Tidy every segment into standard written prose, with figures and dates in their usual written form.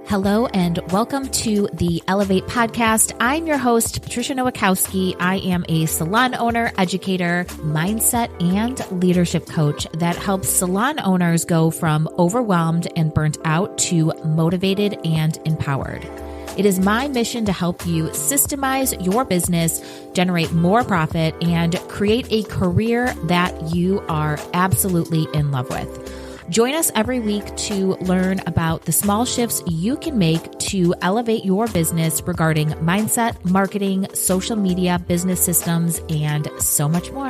Hello and welcome to the Elevate podcast. I'm your host, Patricia Nowakowski. I am a salon owner, educator, mindset, and leadership coach that helps salon owners go from overwhelmed and burnt out to motivated and empowered. It is my mission to help you systemize your business, generate more profit, and create a career that you are absolutely in love with. Join us every week to learn about the small shifts you can make to elevate your business regarding mindset, marketing, social media, business systems, and so much more.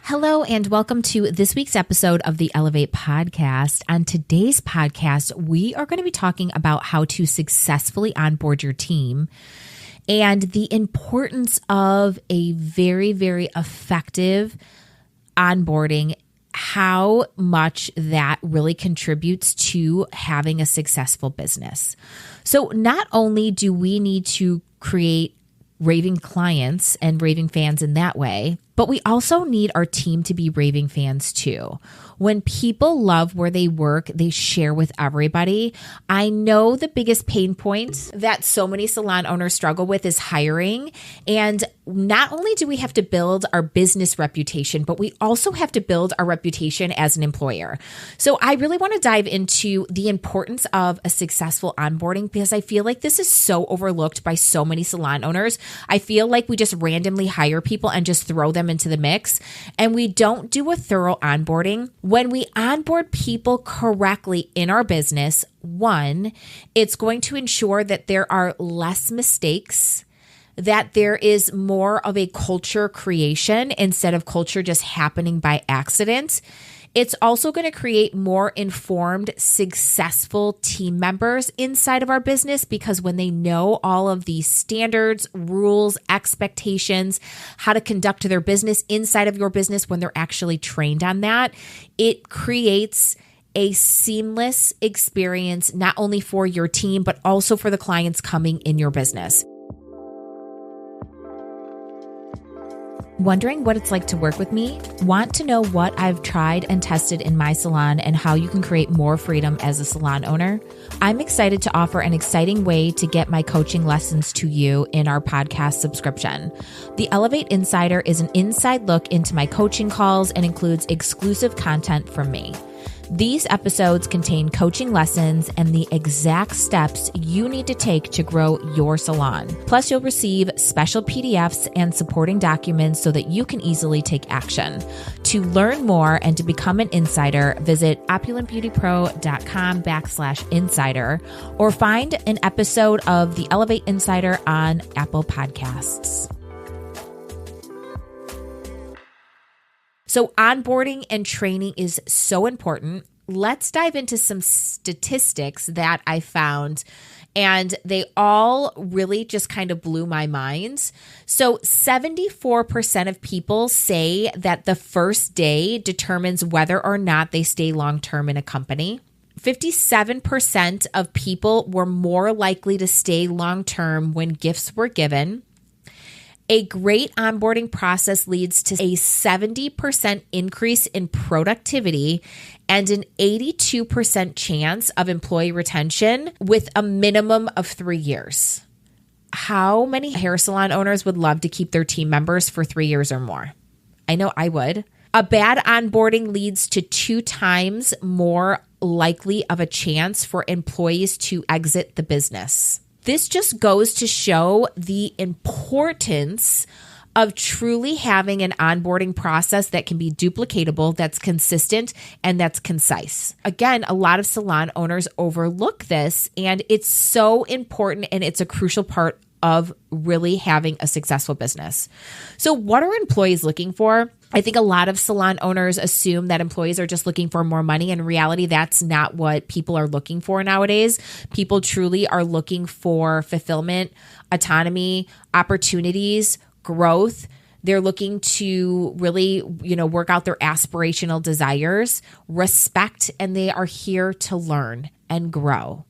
Hello, and welcome to this week's episode of the Elevate podcast. On today's podcast, we are going to be talking about how to successfully onboard your team and the importance of a very, very effective onboarding, how much that really contributes to having a successful business. So not only do we need to create raving clients and raving fans in that way, but we also need our team to be raving fans too. When people love where they work, they share with everybody. I know the biggest pain point that so many salon owners struggle with is hiring. And not only do we have to build our business reputation, but we also have to build our reputation as an employer. So I really want to dive into the importance of a successful onboarding because I feel like this is so overlooked by so many salon owners. I feel like we just randomly hire people and just throw them into the mix, and we don't do a thorough onboarding. When we onboard people correctly in our business, one, it's going to ensure that there are less mistakes, that there is more of a culture creation instead of culture just happening by accident. It's also going to create more informed, successful team members inside of our business because when they know all of these standards, rules, expectations, how to conduct their business inside of your business when they're actually trained on that, it creates a seamless experience not only for your team, but also for the clients coming in your business. Wondering what it's like to work with me? Want to know what I've tried and tested in my salon and how you can create more freedom as a salon owner? I'm excited to offer an exciting way to get my coaching lessons to you in our podcast subscription. The Elevate Insider is an inside look into my coaching calls and includes exclusive content from me. These episodes contain coaching lessons and the exact steps you need to take to grow your salon. Plus, you'll receive special PDFs and supporting documents so that you can easily take action. To learn more and to become an insider, visit opulentbeautypro.com/insider or find an episode of the Elevate Insider on Apple Podcasts. So onboarding and training is so important. Let's dive into some statistics that I found, and they all really just kind of blew my mind. So 74% of people say that the first day determines whether or not they stay long-term in a company. 57% of people were more likely to stay long-term when gifts were given. A great onboarding process leads to a 70% increase in productivity and an 82% chance of employee retention with a minimum of 3 years. How many hair salon owners would love to keep their team members for 3 years or more? I know I would. A bad onboarding leads to 2 times more likely of a chance for employees to exit the business. This just goes to show the importance of truly having an onboarding process that can be duplicatable, that's consistent, and that's concise. Again, a lot of salon owners overlook this, and it's so important, and it's a crucial part of really having a successful business. So what are employees looking for? I think a lot of salon owners assume that employees are just looking for more money. In reality, that's not what people are looking for nowadays. People truly are looking for fulfillment, autonomy, opportunities, growth. They're looking to really, work out their aspirational desires, respect, and they are here to learn and grow.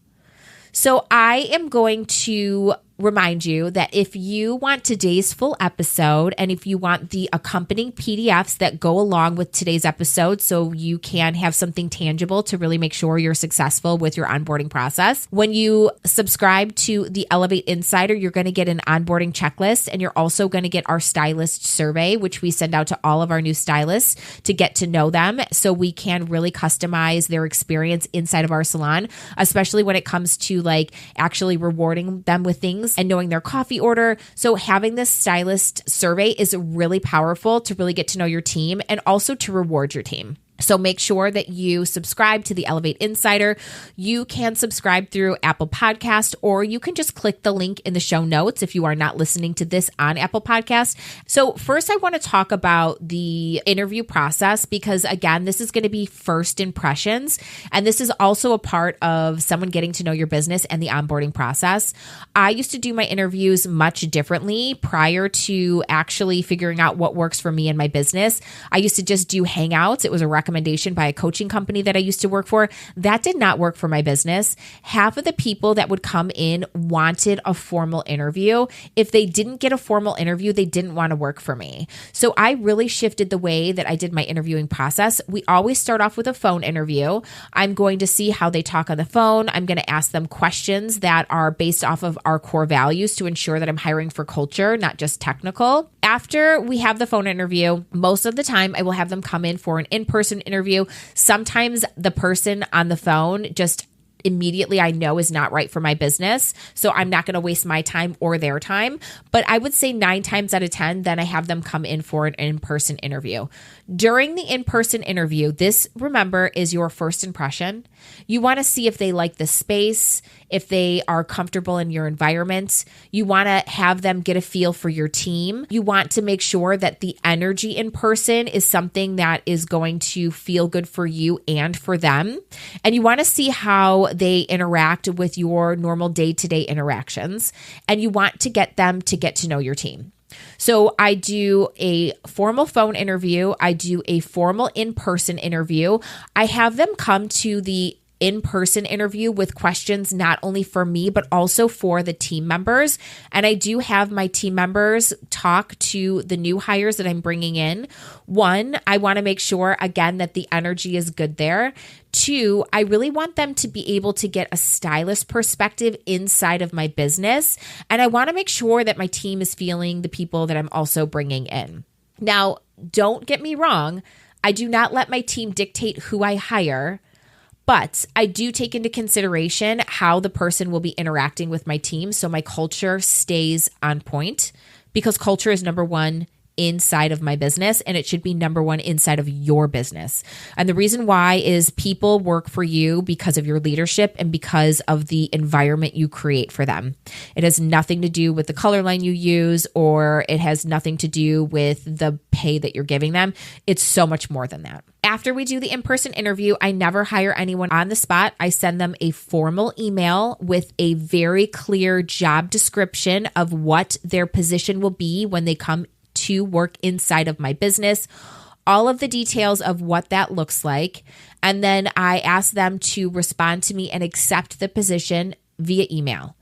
So I am going to remind you that if you want today's full episode and if you want the accompanying PDFs that go along with today's episode so you can have something tangible to really make sure you're successful with your onboarding process, when you subscribe to the Elevate Insider, you're going to get an onboarding checklist, and you're also going to get our stylist survey, which we send out to all of our new stylists to get to know them so we can really customize their experience inside of our salon, especially when it comes to like actually rewarding them with things and knowing their coffee order. So having this stylist survey is really powerful to really get to know your team and also to reward your team. So make sure that you subscribe to the Elevate Insider. You can subscribe through Apple Podcast, or you can just click the link in the show notes if you are not listening to this on Apple Podcast. So first, I want to talk about the interview process because, again, this is going to be first impressions. And this is also a part of someone getting to know your business and the onboarding process. I used to do my interviews much differently prior to actually figuring out what works for me and my business. I used to just do hangouts. It was a recommendation by a coaching company that I used to work for. That did not work for my business. Half of the people that would come in wanted a formal interview. If they didn't get a formal interview, they didn't want to work for me. So I really shifted the way that I did my interviewing process. We always start off with a phone interview. I'm going to see how they talk on the phone. I'm going to ask them questions that are based off of our core values to ensure that I'm hiring for culture, not just technical. After we have the phone interview, most of the time I will have them come in for an in-person interview. Sometimes the person on the phone just immediately I know is not right for my business. So I'm not going to waste my time or their time. But I would say 9 times out of 10, then I have them come in for an in-person interview. During the in-person interview, this, remember, is your first impression. You want to see if they like the space, if they are comfortable in your environment. You want to have them get a feel for your team. You want to make sure that the energy in person is something that is going to feel good for you and for them. And you want to see how they interact with your normal day-to-day interactions. And you want to get them to get to know your team. So I do a formal phone interview. I do a formal in-person interview. I have them come to the in-person interview with questions not only for me, but also for the team members. And I do have my team members talk to the new hires that I'm bringing in. 1, I want to make sure, again, that the energy is good there. 2, I really want them to be able to get a stylist perspective inside of my business. And I want to make sure that my team is feeling the people that I'm also bringing in. Now, don't get me wrong. I do not let my team dictate who I hire. But I do take into consideration how the person will be interacting with my team so my culture stays on point, because culture is number 1 inside of my business, and it should be number 1 inside of your business. And the reason why is people work for you because of your leadership and because of the environment you create for them. It has nothing to do with the color line you use, or it has nothing to do with the pay that you're giving them. It's so much more than that. After we do the in-person interview, I never hire anyone on the spot. I send them a formal email with a very clear job description of what their position will be when they come to work inside of my business, all of the details of what that looks like. And then I ask them to respond to me and accept the position via email.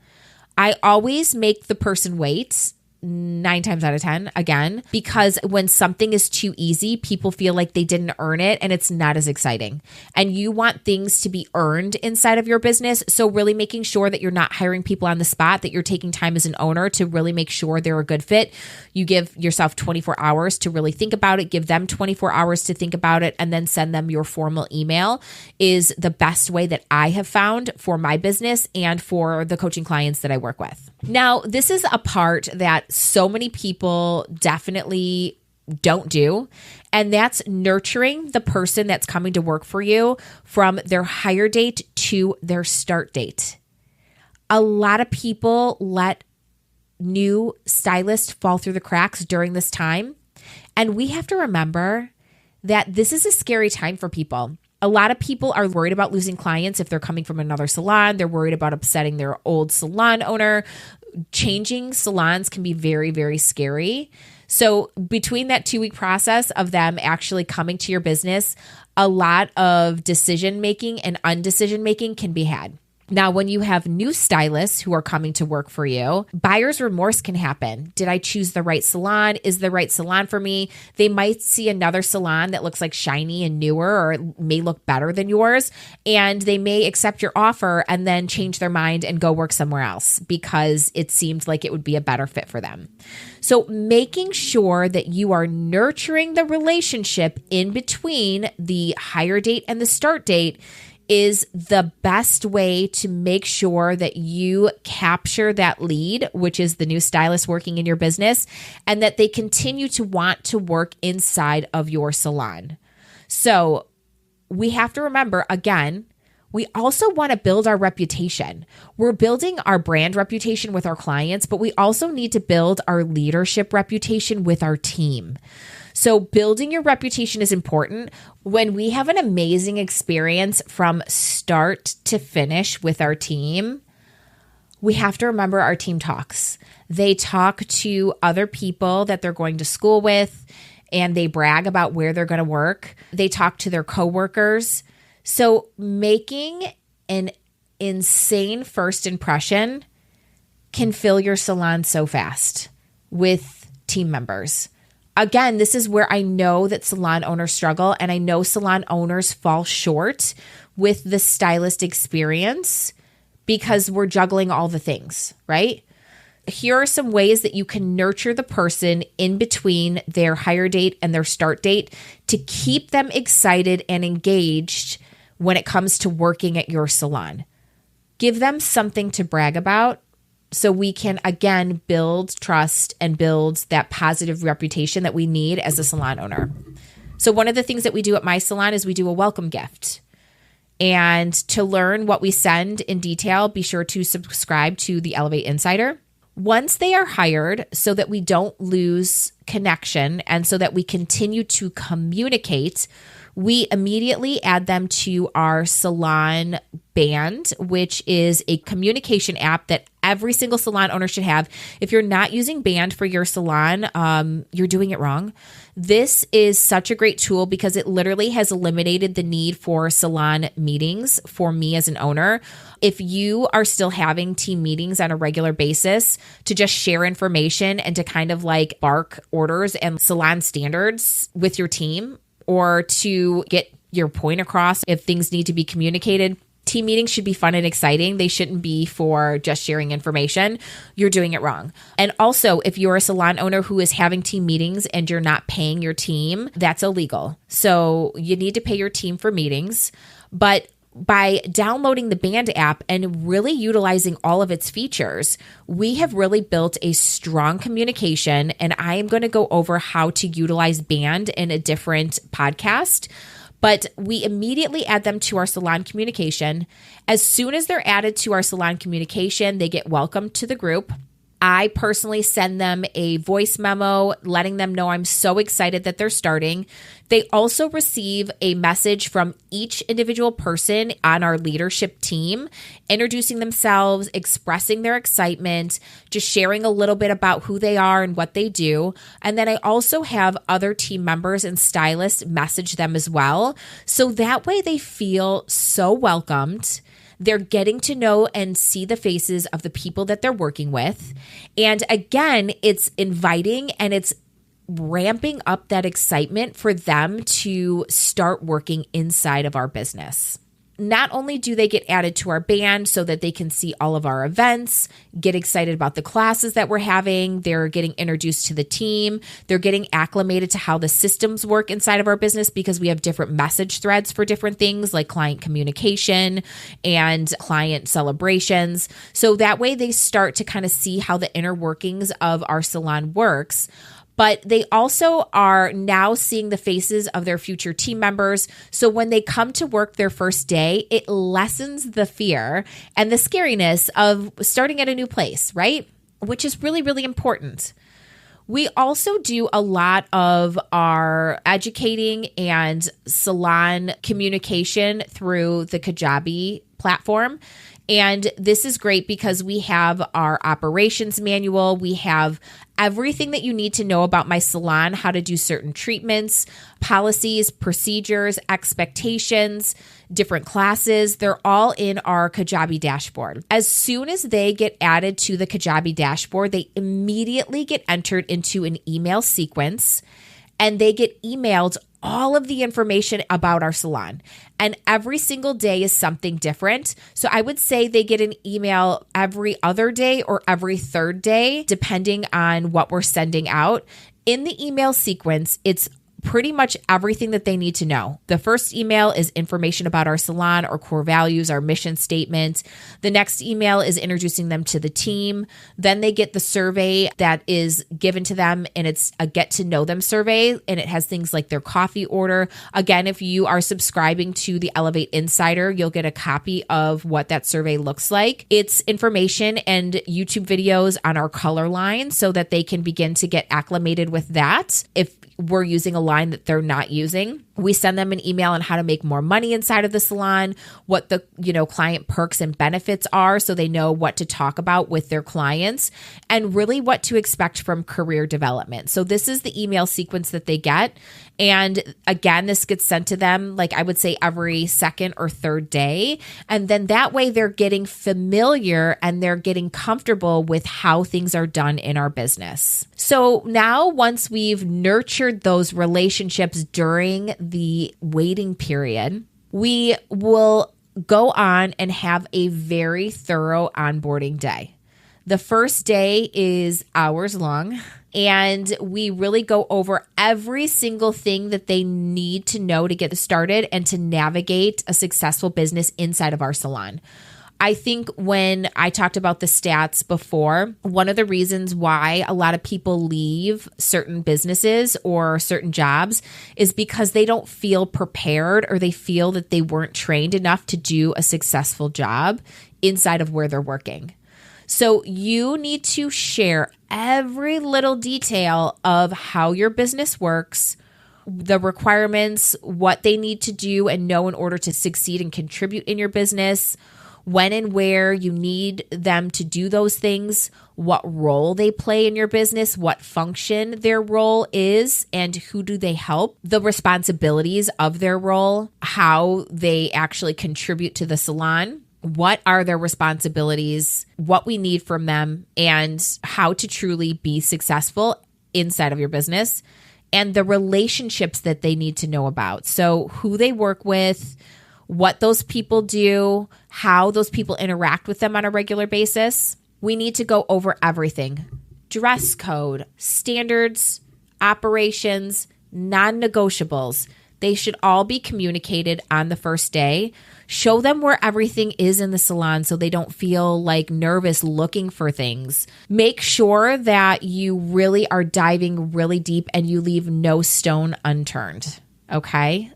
I always make the person wait 9 times out of 10, again, because when something is too easy, people feel like they didn't earn it and it's not as exciting. And you want things to be earned inside of your business. So really making sure that you're not hiring people on the spot, that you're taking time as an owner to really make sure they're a good fit. You give yourself 24 hours to really think about it, give them 24 hours to think about it, and then send them your formal email is the best way that I have found for my business and for the coaching clients that I work with. Now, this is a part that so many people definitely don't do, and that's nurturing the person that's coming to work for you from their hire date to their start date. A lot of people let new stylists fall through the cracks during this time, and we have to remember that this is a scary time for people. A lot of people are worried about losing clients if they're coming from another salon. They're worried about upsetting their old salon owner. Changing salons can be very, very scary. So between that 2-week process of them actually coming to your business, a lot of decision making and undecision making can be had. Now, when you have new stylists who are coming to work for you, buyer's remorse can happen. Did I choose the right salon? Is the right salon for me? They might see another salon that looks like shiny and newer, or it may look better than yours, and they may accept your offer and then change their mind and go work somewhere else because it seemed like it would be a better fit for them. So making sure that you are nurturing the relationship in between the hire date and the start date is the best way to make sure that you capture that lead, which is the new stylist working in your business, and that they continue to want to work inside of your salon. So we have to remember, again, we also want to build our reputation. We're building our brand reputation with our clients, but we also need to build our leadership reputation with our team. So building your reputation is important. When we have an amazing experience from start to finish with our team, we have to remember our team talks. They talk to other people that they're going to school with, and they brag about where they're going to work. They talk to their coworkers. So making an insane first impression can fill your salon so fast with team members. Again, this is where I know that salon owners struggle, and I know salon owners fall short with the stylist experience because we're juggling all the things, right? Here are some ways that you can nurture the person in between their hire date and their start date to keep them excited and engaged when it comes to working at your salon. Give them something to brag about, so we can, again, build trust and build that positive reputation that we need as a salon owner. So one of the things that we do at my salon is we do a welcome gift. And to learn what we send in detail, be sure to subscribe to the Elevate Insider. Once they are hired, so that we don't lose connection and so that we continue to communicate, we immediately add them to our salon band, which is a communication app that every single salon owner should have. If you're not using Band for your salon, you're doing it wrong. This is such a great tool because it literally has eliminated the need for salon meetings for me as an owner. If you are still having team meetings on a regular basis to just share information and to kind of like bark orders and salon standards with your team, or to get your point across if things need to be communicated, team meetings should be fun and exciting. They shouldn't be for just sharing information. You're doing it wrong. And also, if you're a salon owner who is having team meetings and you're not paying your team, that's illegal. So you need to pay your team for meetings. But by downloading the Band app and really utilizing all of its features, we have really built a strong communication. And I am going to go over how to utilize Band in a different podcast. But we immediately add them to our salon communication. As soon as they're added to our salon communication, they get welcomed to the group. I personally send them a voice memo letting them know I'm so excited that they're starting. They also receive a message from each individual person on our leadership team, introducing themselves, expressing their excitement, just sharing a little bit about who they are and what they do. And then I also have other team members and stylists message them as well. So that way they feel so welcomed. They're getting to know and see the faces of the people that they're working with. And again, it's inviting and it's ramping up that excitement for them to start working inside of our business. Not only do they get added to our band so that they can see all of our events, get excited about the classes that we're having, they're getting introduced to the team, they're getting acclimated to how the systems work inside of our business because we have different message threads for different things like client communication and client celebrations. So that way they start to kind of see how the inner workings of our salon works. But they also are now seeing the faces of their future team members. So when they come to work their first day, it lessens the fear and the scariness of starting at a new place, right? Which is really, really important. We also do a lot of our educating and salon communication through the Kajabi platform. And this is great because we have our operations manual. We have everything that you need to know about my salon, how to do certain treatments, policies, procedures, expectations, different classes. They're all in our Kajabi dashboard. As soon as they get added to the Kajabi dashboard, they immediately get entered into an email sequence, and they get emailed all of the information about our salon. And every single day is something different. So I would say they get an email every other day or every third day, depending on what we're sending out. In the email sequence, it's pretty much everything that they need to know. The first email is information about our salon, our core values, our mission statement. The next email is introducing them to the team. Then they get the survey that is given to them, and it's a get to know them survey, and it has things like their coffee order. Again, if you are subscribing to the Elevate Insider, you'll get a copy of what that survey looks like. It's information and YouTube videos on our color line so that they can begin to get acclimated with that. If we're using a line that they're not using, we send them an email on how to make more money inside of the salon, what the, client perks and benefits are so they know what to talk about with their clients, and really what to expect from career development. So this is the email sequence that they get. And again, this gets sent to them, like I would say every second or third day. And then that way they're getting familiar and they're getting comfortable with how things are done in our business. So now once we've nurtured those relationships during the waiting period, we will go on and have a very thorough onboarding day. The first day is hours long, and we really go over every single thing that they need to know to get started and to navigate a successful business inside of our salon. I think when I talked about the stats before, one of the reasons why a lot of people leave certain businesses or certain jobs is because they don't feel prepared, or they feel that they weren't trained enough to do a successful job inside of where they're working. So you need to share every little detail of how your business works, the requirements, what they need to do and know in order to succeed and contribute in your business, when and where you need them to do those things, what role they play in your business, what function their role is, and who do they help, the responsibilities of their role, how they actually contribute to the salon. What are their responsibilities, what we need from them, and how to truly be successful inside of your business, and the relationships that they need to know about. So who they work with, what those people do, how those people interact with them on a regular basis. We need to go over everything. Dress code, standards, operations, non-negotiables. They should all be communicated on the first day. Show them where everything is in the salon so they don't feel like nervous looking for things. Make sure that you really are diving really deep and you leave no stone unturned. Okay?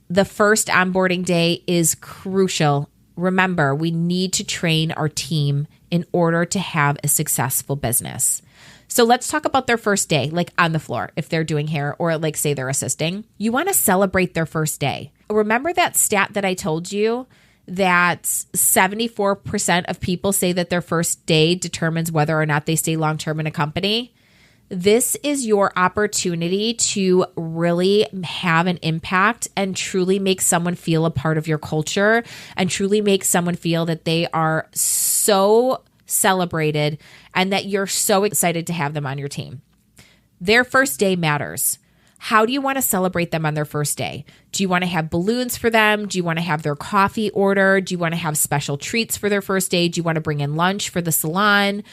The first onboarding day is crucial. Remember, we need to train our team in order to have a successful business. So let's talk about their first day, like on the floor, if they're doing hair or like say they're assisting. You want to celebrate their first day. Remember that stat that I told you that 74% of people say that their first day determines whether or not they stay long-term in a company? This is your opportunity to really have an impact and truly make someone feel a part of your culture and truly make someone feel that they are so celebrated and that you're so excited to have them on your team. Their first day matters. How do you want to celebrate them on their first day? Do you want to have balloons for them? Do you want to have their coffee order? Do you want to have special treats for their first day? Do you want to bring in lunch for the salon?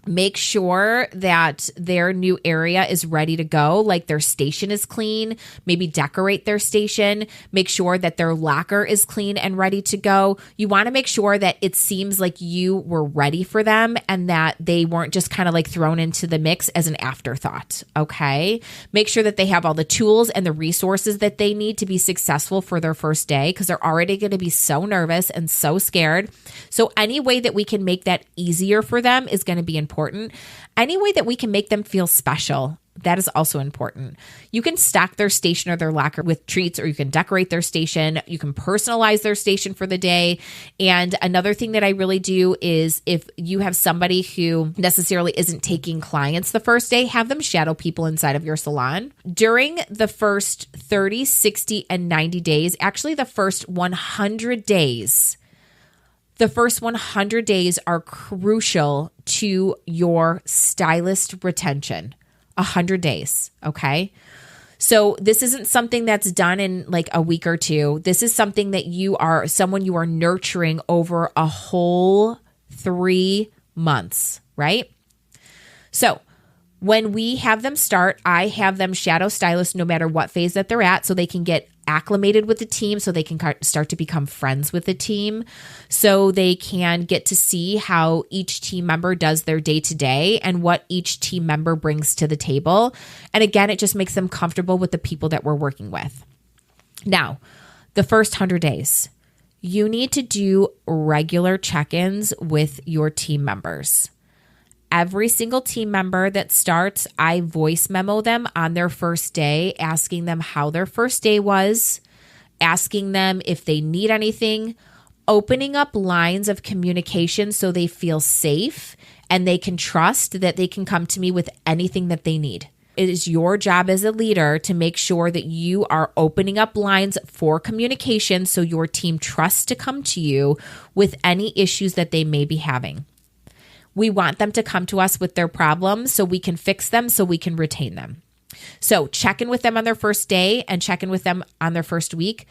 Make sure that their new area is ready to go, like their station is clean. Maybe decorate their station. Make sure that their locker is clean and ready to go. You want to make sure that it seems like you were ready for them and that they weren't just kind of like thrown into the mix as an afterthought, okay? Make sure that they have all the tools and the resources that they need to be successful for their first day because they're already going to be so nervous and so scared. So any way that we can make that easier for them is going to be important. Any way that we can make them feel special. That is also important. You can stock their station or their locker with treats, or you can decorate their station. You can personalize their station for the day. And another thing that I really do is if you have somebody who necessarily isn't taking clients the first day, have them shadow people inside of your salon. During the first 30, 60, and 90 days, actually the first 100 days, are crucial to your stylist retention. 100 days. Okay. So this isn't something that's done in like a week or two. This is something that you are nurturing over a whole 3 months, right? So when we have them start, I have them shadow stylists no matter what phase that they're at, so they can get acclimated with the team, so they can start to become friends with the team, so they can get to see how each team member does their day-to-day and what each team member brings to the table. And again, it just makes them comfortable with the people that we're working with. Now, the first 100 days, you need to do regular check-ins with your team members. Every single team member that starts, I voice memo them on their first day, asking them how their first day was, asking them if they need anything, opening up lines of communication so they feel safe and they can trust that they can come to me with anything that they need. It is your job as a leader to make sure that you are opening up lines for communication so your team trusts to come to you with any issues that they may be having. We want them to come to us with their problems so we can fix them, so we can retain them. So check in with them on their first day and check in with them on their first week.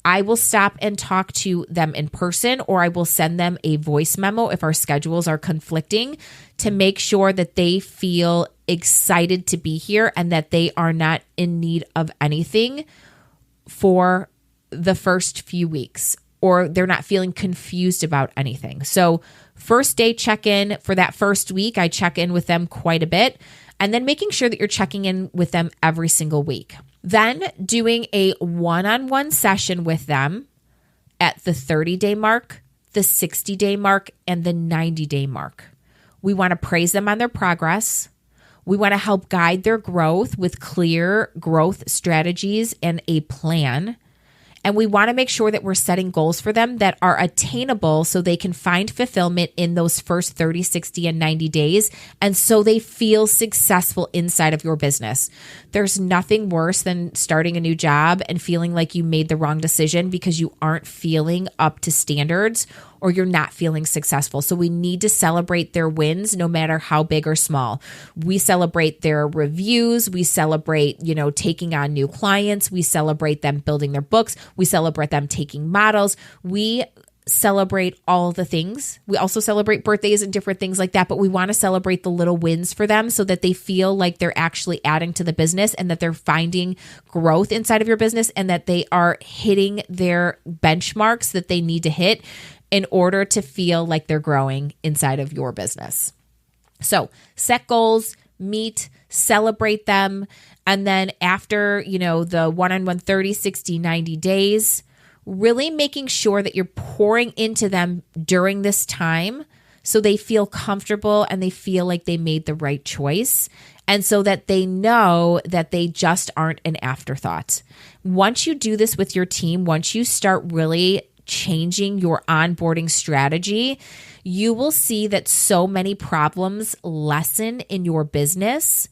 I will stop and talk to them in person, or I will send them a voice memo if our schedules are conflicting, to make sure that they feel excited to be here and that they are not in need of anything for the first few weeks, or they're not feeling confused about anything. So first day check-in for that first week, I check in with them quite a bit, and then making sure that you're checking in with them every single week. Then doing a one-on-one session with them at the 30-day mark, the 60-day mark, and the 90-day mark. We want to praise them on their progress. We want to help guide their growth with clear growth strategies and a plan. And we want to make sure that we're setting goals for them that are attainable so they can find fulfillment in those first 30, 60, and 90 days. And so they feel successful inside of your business. There's nothing worse than starting a new job and feeling like you made the wrong decision because you aren't feeling up to standards or you're not feeling successful. So we need to celebrate their wins no matter how big or small. We celebrate their reviews. We celebrate, taking on new clients. We celebrate them building their books. We celebrate them taking models. We celebrate all the things. We also celebrate birthdays and different things like that, but we want to celebrate the little wins for them so that they feel like they're actually adding to the business and that they're finding growth inside of your business and that they are hitting their benchmarks that they need to hit in order to feel like they're growing inside of your business. So set goals, meet, celebrate them. And then after, the one-on-one 30, 60, 90 days, really making sure that you're pouring into them during this time so they feel comfortable and they feel like they made the right choice. And so that they know that they just aren't an afterthought. Once you do this with your team, once you start really changing your onboarding strategy, you will see that so many problems lessen in your business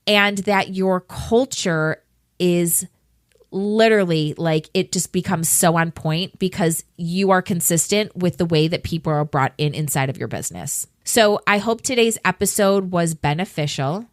and that your culture is literally like it just becomes so on point because you are consistent with the way that people are brought in inside of your business. So I hope today's episode was beneficial.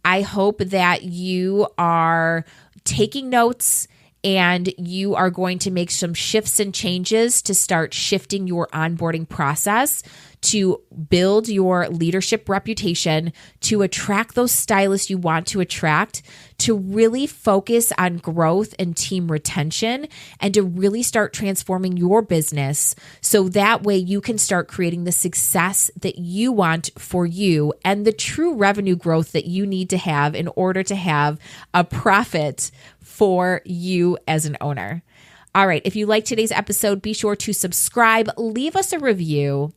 I hope that you are taking notes and you are going to make some shifts and changes to start shifting your onboarding process to build your leadership reputation, to attract those stylists you want to attract, to really focus on growth and team retention, and to really start transforming your business so that way you can start creating the success that you want for you and the true revenue growth that you need to have in order to have a profit for you as an owner. All right, if you like today's episode, be sure to subscribe, leave us a review,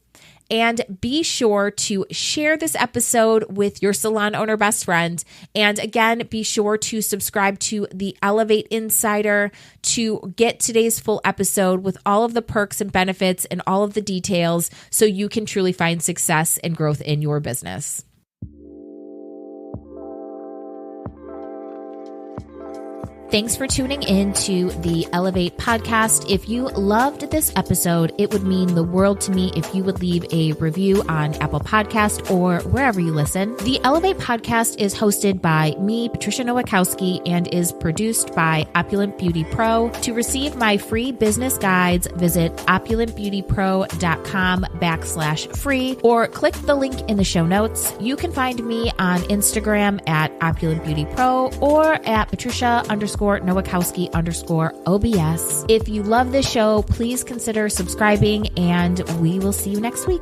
And be sure to share this episode with your salon owner best friend. And again, be sure to subscribe to the Elevate Insider to get today's full episode with all of the perks and benefits and all of the details so you can truly find success and growth in your business. Thanks for tuning in to the Elevate podcast. If you loved this episode, it would mean the world to me if you would leave a review on Apple Podcast or wherever you listen. The Elevate podcast is hosted by me, Patricia Nowakowski, and is produced by Opulent Beauty Pro. To receive my free business guides, visit opulentbeautypro.com/free or click the link in the show notes. You can find me on Instagram at Opulent Beauty Pro or at Patricia_Nowakowski_OBS. If you love this show, please consider subscribing, and we will see you next week.